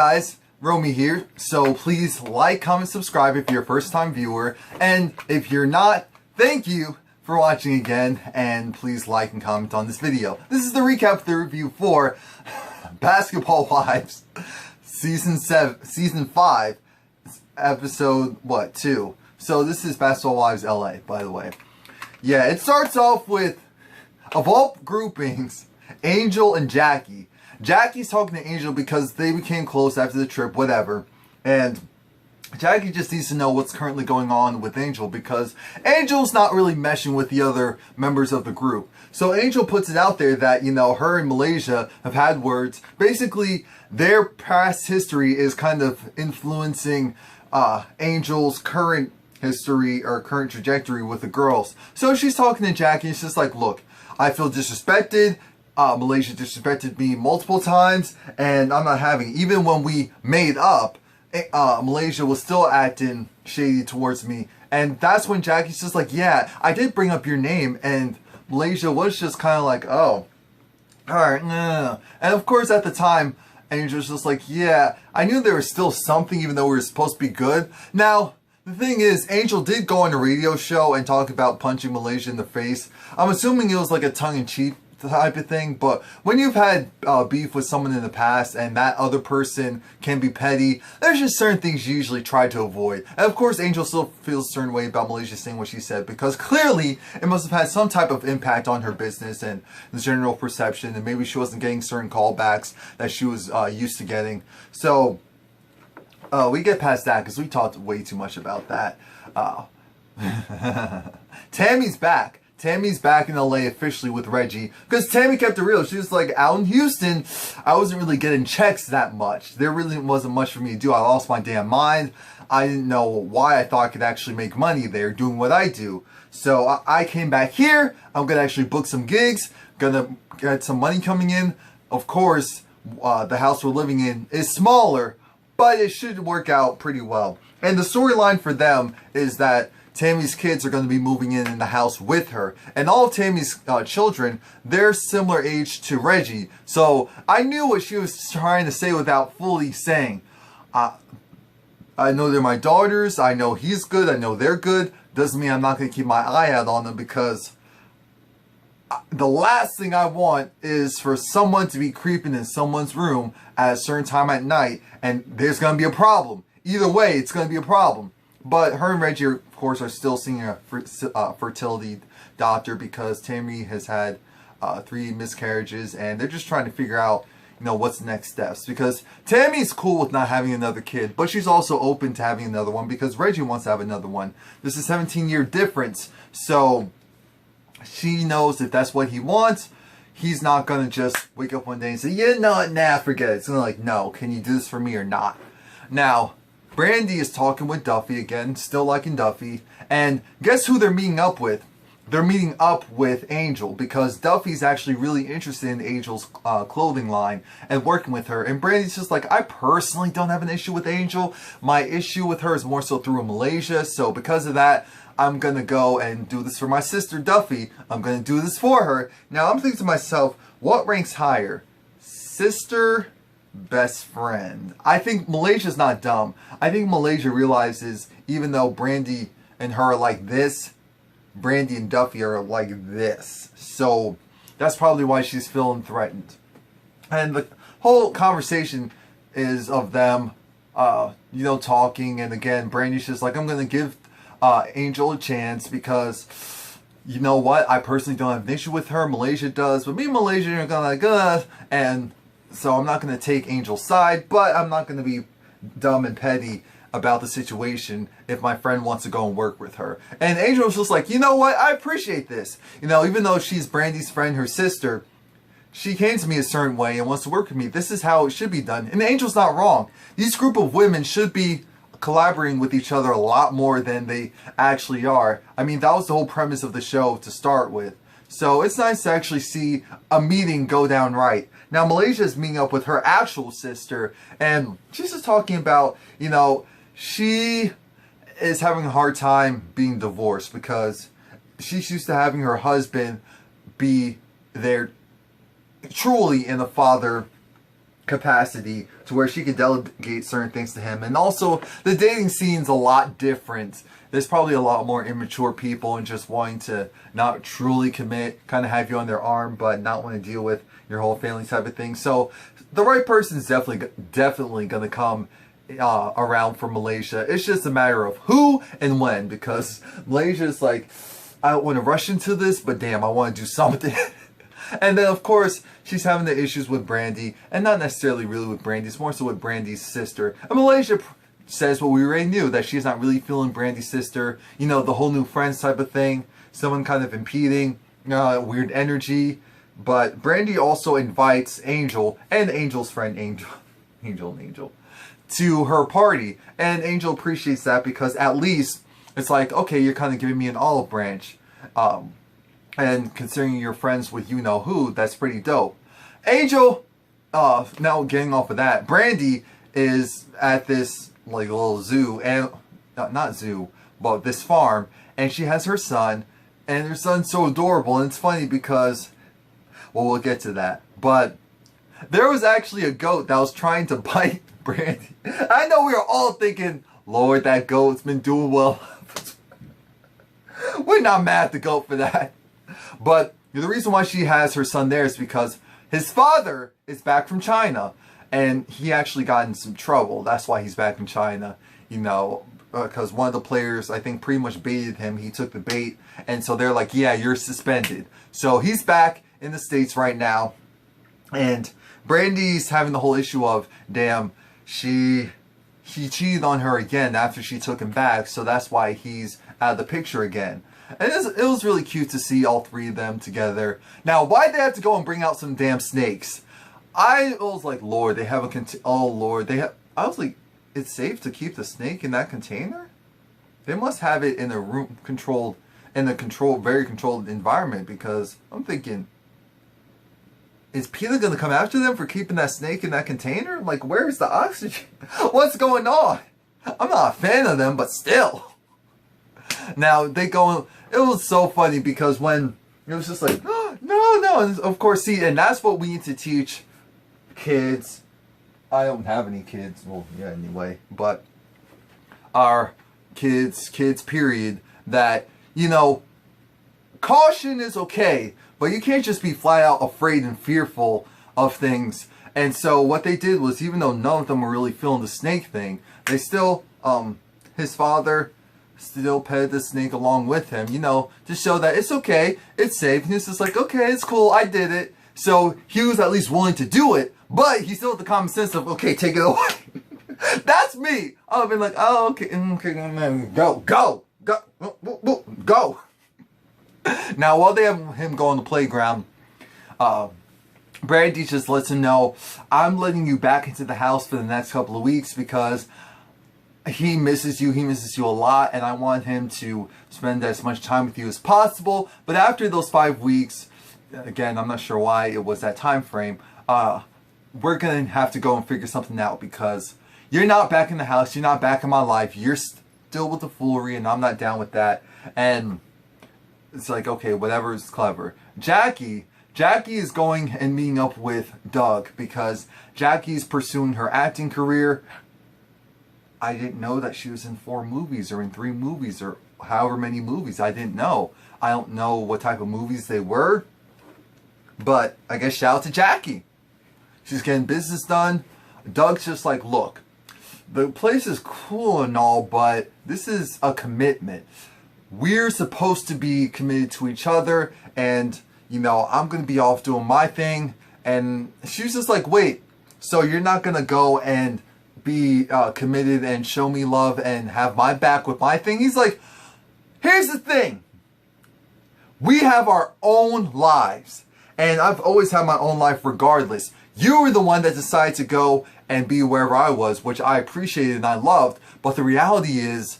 Guys, Romie here. So please like, comment, subscribe if you're a first time viewer. And if you're not, thank you for watching again. And please like and comment on this video. This is the recap, the review for Basketball Wives Season 5, episode 2. So this is Basketball Wives LA, by the way. Yeah, it starts off with, of all groupings, Angel and Jackie. Jackie's talking to Angel because they became close after the trip, whatever. And Jackie just needs to know what's currently going on with Angel because Angel's not really meshing with the other members of the group. So Angel puts it out there that, you know, her and Malaysia have had words. Basically, their past history is kind of influencing Angel's current history or current trajectory with the girls. So she's talking to Jackie and she's just like, look, I feel disrespected. Malaysia disrespected me multiple times and I'm not having it. Even when we made up, Malaysia was still acting shady towards me. And that's when Jackie's just like, yeah, I did bring up your name. And Malaysia was just kind of like, oh, alright, no. And of course at the time, Angel's just like, yeah, I knew there was still something even though we were supposed to be good. Now, the thing is, Angel did go on a radio show and talk about punching Malaysia in the face. I'm assuming it was like a tongue-in-cheek type of thing, but when you've had beef with someone in the past and that other person can be petty, there's just certain things you usually try to avoid. And of course Angel still feels a certain way about Malaysia saying what she said because clearly it must have had some type of impact on her business and the general perception, and maybe she wasn't getting certain callbacks that she was used to getting. So we get past that because we talked way too much about that. Tammy's back. Tammy's back in LA officially with Reggie because Tammy kept it real. She was like, out in Houston, I wasn't really getting checks that much. There really wasn't much for me to do. I lost my damn mind. I didn't know why I thought I could actually make money there doing what I do. So I came back here. I'm going to actually book some gigs. Going to get some money coming in. Of course, the house we're living in is smaller, but it should work out pretty well. And the storyline for them is that Tammy's kids are going to be moving in the house with her. And all of Tammy's children, they're similar age to Reggie. So I knew what she was trying to say without fully saying. I know they're my daughters. I know he's good. I know they're good. Doesn't mean I'm not going to keep my eye out on them because the last thing I want is for someone to be creeping in someone's room at a certain time at night and there's going to be a problem. Either way, it's going to be a problem. But her and Reggie, of course, are still seeing a fertility doctor because Tammy has had 3 miscarriages and they're just trying to figure out, you know, what's the next steps. Because Tammy's cool with not having another kid, but she's also open to having another one because Reggie wants to have another one. There's a 17-year difference, so she knows if that's what he wants, he's not going to just wake up one day and say, yeah, no, nah, forget it. It's going to like, no, can you do this for me or not? Now, Brandi is talking with Duffy again, still liking Duffy, and guess who they're meeting up with? They're meeting up with Angel because Duffy's actually really interested in Angel's clothing line and working with her. And Brandi's just like, I personally don't have an issue with Angel. My issue with her is more so through Malaysia. So because of that, I'm going to go and do this for my sister Duffy. I'm going to do this for her. Now I'm thinking to myself, what ranks higher? Sister, best friend? I think Malaysia's not dumb. I think Malaysia realizes even though Brandi and her are like this, Brandi and Duffy are like this. So that's probably why she's feeling threatened. And the whole conversation is of them, you know, talking. And again, Brandi's just like, I'm going to give Angel a chance because, you know what, I personally don't have an issue with her. Malaysia does. But me and Malaysia are going to like, and so I'm not going to take Angel's side, but I'm not going to be dumb and petty about the situation if my friend wants to go and work with her. And Angel was just like, you know what, I appreciate this. You know, even though she's Brandi's friend, her sister, she came to me a certain way and wants to work with me. This is how it should be done. And Angel's not wrong. These group of women should be collaborating with each other a lot more than they actually are. I mean, that was the whole premise of the show to start with. So it's nice to actually see a meeting go down right. Now Malaysia is meeting up with her actual sister and she's just talking about, you know, she is having a hard time being divorced because she's used to having her husband be there truly in a father capacity to where she could delegate certain things to him. And also, the dating scene's a lot different. There's probably a lot more immature people and just wanting to not truly commit, kind of have you on their arm, but not want to deal with your whole family type of thing. So the right person is definitely going to come around for Malaysia. It's just a matter of who and when, because Malaysia is like, I don't want to rush into this, but damn, I want to do something. And then, of course, she's having the issues with Brandi, and not necessarily really with Brandi, it's more so with Brandi's sister. And Malaysia says what we already knew, that she's not really feeling Brandi's sister. You know, the whole new friends type of thing. Someone kind of impeding, weird energy. But Brandi also invites Angel, and Angel's friend Angel, to her party. And Angel appreciates that because at least it's like, okay, you're kind of giving me an olive branch. And considering you're friends with you-know-who, that's pretty dope. Angel, now getting off of that, Brandi is at this like little zoo, and not zoo, but this farm, and she has her son, and her son's so adorable. And it's funny because, well, we'll get to that, but there was actually a goat that was trying to bite Brandi. I know we were all thinking, Lord, that goat's been doing well. We're not mad at the goat for that. But the reason why she has her son there is because his father is back from China. And he actually got in some trouble. That's why he's back in China. You know, because one of the players, I think, pretty much baited him. He took the bait. And so they're like, yeah, you're suspended. So he's back in the States right now. And Brandi's having the whole issue of, damn, he cheated on her again after she took him back. So that's why he's out of the picture again. And it was really cute to see all three of them together. Now, why'd they have to go and bring out some damn snakes? I was like, Lord, they have a oh Lord, I was like, it's safe to keep the snake in that container? They must have it in a room controlled, very controlled environment, because I'm thinking, is PETA gonna come after them for keeping that snake in that container? Like, where's the oxygen? What's going on? I'm not a fan of them, but still. Now, it was so funny because when it was just like, oh, no, and of course, see, and that's what we need to teach kids. I don't have any kids, well, yeah, anyway, but our kids period, that, you know, caution is okay, but you can't just be flat out afraid and fearful of things. And so what they did was, even though none of them were really feeling the snake thing, they still, his father still petted the snake along with him, you know, to show that it's okay, it's safe. And he's just like, okay, it's cool, I did it. So he was at least willing to do it, but he still had the common sense of, okay, take it away. That's me. I've been like, oh, okay, go. Now, while they have him go on the playground, Brandi just lets him know, I'm letting you back into the house for the next couple of weeks because he misses you a lot, and I want him to spend as much time with you as possible. But after those 5 weeks, again, I'm not sure why it was that time frame, we're gonna have to go and figure something out, because you're not back in the house, you're not back in my life, you're still with the foolery, and I'm not down with that. And it's like, okay, whatever is clever. Jackie is going and meeting up with Doug because Jackie's pursuing her acting career. I didn't know that she was in 4 movies or in 3 movies or however many movies. I didn't know. I don't know what type of movies they were. But I guess shout out to Jackie. She's getting business done. Doug's just like, look, the place is cool and all, but this is a commitment. We're supposed to be committed to each other, and, you know, I'm going to be off doing my thing. And she was just like, wait, so you're not going to go and be committed and show me love and have my back with my thing? He's like, here's the thing. We have our own lives. And I've always had my own life regardless. You were the one that decided to go and be wherever I was, which I appreciated and I loved. But the reality is,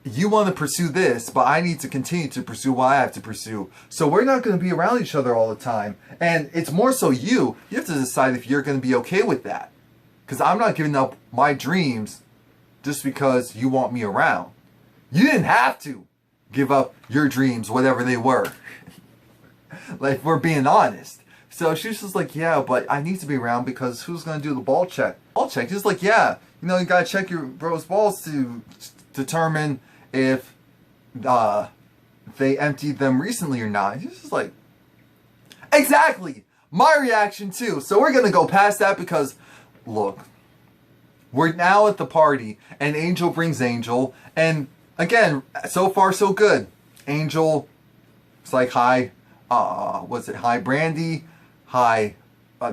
you want to pursue this, but I need to continue to pursue what I have to pursue. So we're not going to be around each other all the time. And it's more so you have to decide if you're going to be okay with that. Because I'm not giving up my dreams just because you want me around. You didn't have to give up your dreams, whatever they were. Like, if we're being honest. So she's just like, yeah, but I need to be around because who's going to do the ball check? Ball check. She's like, yeah, you know, you got to check your bro's balls to determine if they emptied them recently or not. She's just like, exactly. My reaction too. So we're going to go past that because, look, we're now at the party and Angel brings Angel. And again, so far so good. Angel, it's like, hi, hi Brandi, hi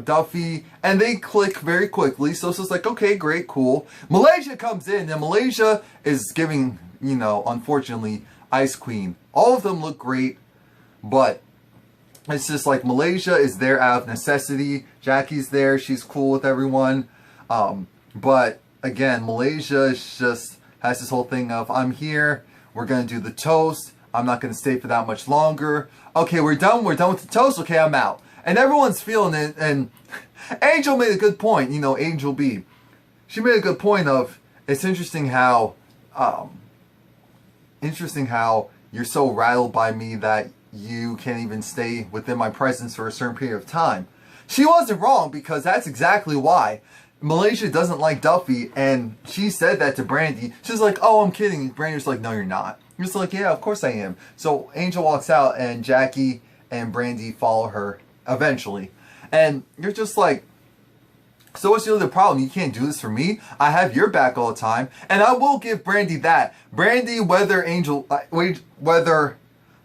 Duffy, and they click very quickly. So it's just like, okay, great, cool. Malaysia comes in, and Malaysia is giving, you know, unfortunately, Ice Queen. All of them look great, but it's just like Malaysia is there out of necessity. Jackie's there, she's cool with everyone. But again, Malaysia is just has this whole thing of, I'm here, we're gonna do the toast. I'm not going to stay for that much longer. Okay, we're done with the toast. Okay, I'm out. And everyone's feeling it. And Angel made a good point. You know, Angel B. She made a good point of, it's interesting how you're so rattled by me that you can't even stay within my presence for a certain period of time. She wasn't wrong, because that's exactly why. Malaysia doesn't like Duffy, and she said that to Brandi. She's like, oh, I'm kidding. Brandi's like, no, you're not. You're just like, yeah, of course I am. So Angel walks out, and Jackie and Brandi follow her eventually. And you're just like, so what's the other problem? You can't do this for me. I have your back all the time. And I will give Brandi that. Brandi, whether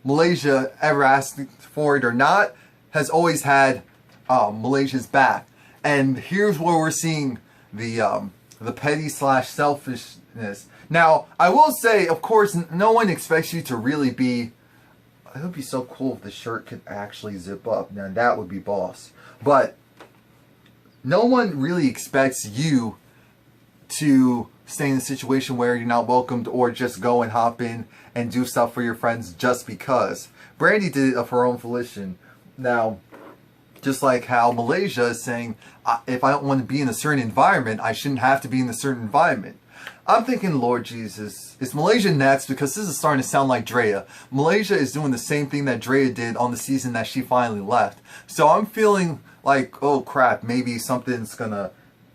Malaysia ever asked for it or not, has always had Malaysia's back. And here's where we're seeing the petty / selfishness. Now, I will say, of course, no one expects you to really be... It would be so cool if the shirt could actually zip up. Now, that would be boss. But no one really expects you to stay in a situation where you're not welcomed, or just go and hop in and do stuff for your friends just because. Brandi did it of her own volition. Now, just like how Malaysia is saying, if I don't want to be in a certain environment, I shouldn't have to be in a certain environment. I'm thinking, Lord Jesus, is Malaysia next? Because this is starting to sound like Dreya. Malaysia is doing the same thing that Dreya did on the season that she finally left. So I'm feeling like, oh crap, maybe something's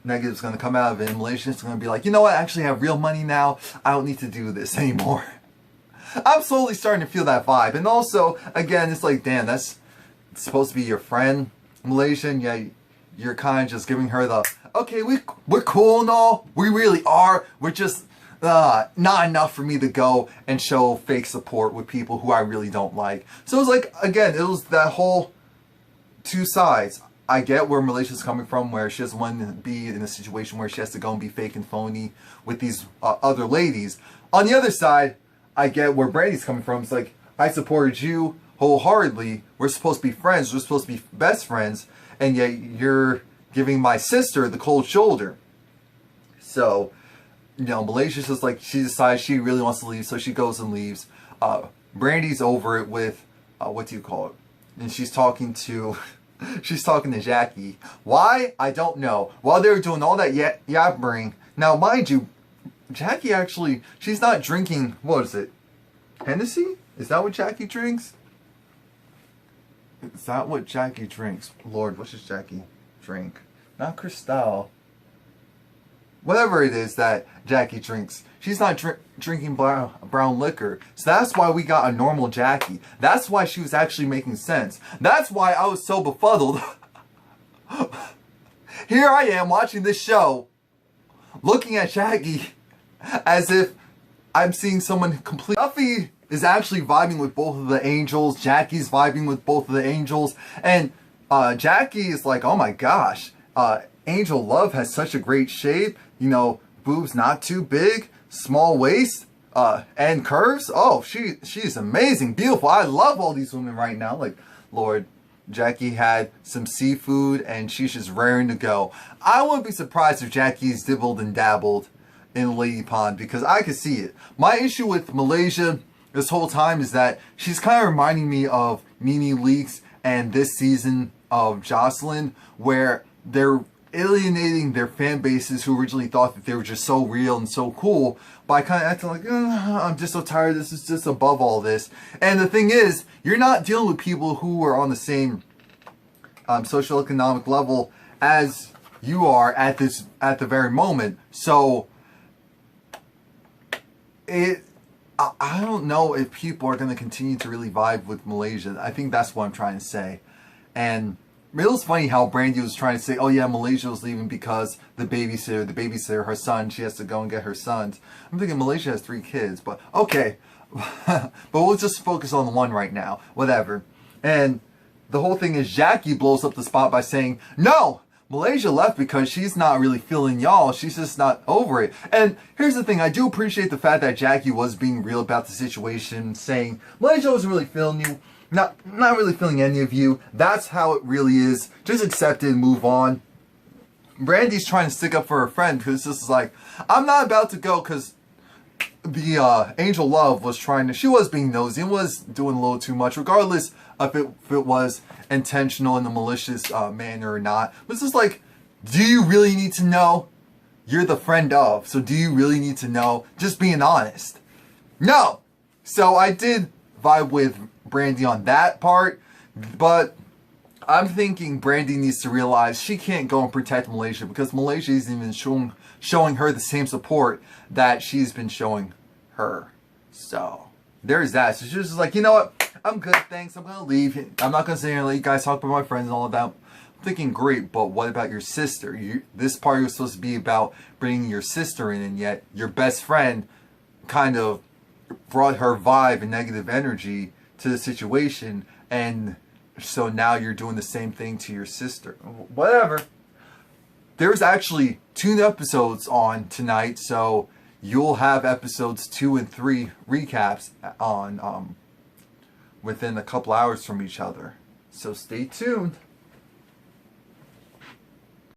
negative's gonna come out of it, and Malaysia's gonna be like, you know what, I actually have real money now, I don't need to do this anymore. I'm slowly starting to feel that vibe. And also, again, it's like, damn, that's supposed to be your friend, Malaysian, yeah, you're kind of just giving her the, okay, we're cool and all, we really are, we're just not enough for me to go and show fake support with people who I really don't like. So it was like, again, it was that whole two sides. I get where Malaysia's coming from, where she doesn't want to be in a situation where she has to go and be fake and phony with these other ladies. On the other side, I get where Brandi's coming from. It's like, I supported you wholeheartedly. We're supposed to be friends. We're supposed to be best friends. And yet you're giving my sister the cold shoulder. So, you know, Malaysia's just like, she decides she really wants to leave, so she goes and leaves. Brandi's over it with, what do you call it? And she's talking to... She's talking to Jackie. Why? I don't know. While they were doing all that yappering. Now, mind you, Jackie actually, she's not drinking, what is it? Hennessy? Is that what Jackie drinks? Is that what Jackie drinks? Lord, what does Jackie drink? Not Cristal. Whatever it is that Jackie drinks, she's not drinking brown liquor. So that's why we got a normal Jackie. That's why she was actually making sense. That's why I was so befuddled. Here I am watching this show, looking at Jackie as if I'm seeing someone complete. Duffy is actually vibing with both of the angels. Jackie's vibing with both of the angels. And Jackie is like, oh my gosh, Angel Love has such a great shape. You know, boobs not too big, small waist, and curves. Oh, she's amazing, beautiful. I love all these women right now. Like, Lord, Jackie had some seafood and she's just raring to go. I wouldn't be surprised if Jackie's dibbled and dabbled in Lady Pond, because I could see it. My issue with Malaysia this whole time is that she's kind of reminding me of Nene Leakes and this season of Jocelyn, where they're alienating their fan bases who originally thought that they were just so real and so cool by kind of acting like, I'm just so tired, this is just above all this. And the thing is, you're not dealing with people who are on the same socioeconomic level as you are at the very moment. So I don't know if people are going to continue to really vibe with Malaysia. I think that's what I'm trying to say. And it was funny how Brandi was trying to say, oh yeah, Malaysia was leaving because the babysitter, her son, she has to go and get her sons. I'm thinking Malaysia has 3 kids, but okay. But we'll just focus on the one right now. Whatever. And the whole thing is Jackie blows up the spot by saying, no! Malaysia left because she's not really feeling y'all. She's just not over it. And here's the thing. I do appreciate the fact that Jackie was being real about the situation, saying Malaysia wasn't really feeling you. Not really feeling any of you. That's how it really is. Just accept it and move on. Brandi's trying to stick up for her friend because this is like, I'm not about to go because the Angel Love was she was being nosy and was doing a little too much, regardless of if it was intentional in a malicious manner or not. But it's just like, do you really need to know? You're the friend of, so do you really need to know? Just being honest. No! So I did vibe with Brandi on that part, but I'm thinking Brandi needs to realize she can't go and protect Malaysia because Malaysia isn't even showing her the same support that she's been showing her. So there's that. So she's just like, you know what? I'm good, thanks. I'm gonna leave. I'm not gonna sit here and let you guys talk about my friends and all of that. I'm thinking, great, but what about your sister? This party was supposed to be about bringing your sister in, and yet your best friend kind of brought her vibe and negative energy to the situation, and so now you're doing the same thing to your sister. Whatever. There's actually 2 episodes on tonight, so you'll have episodes 2 and 3 recaps on within a couple hours from each other. So stay tuned.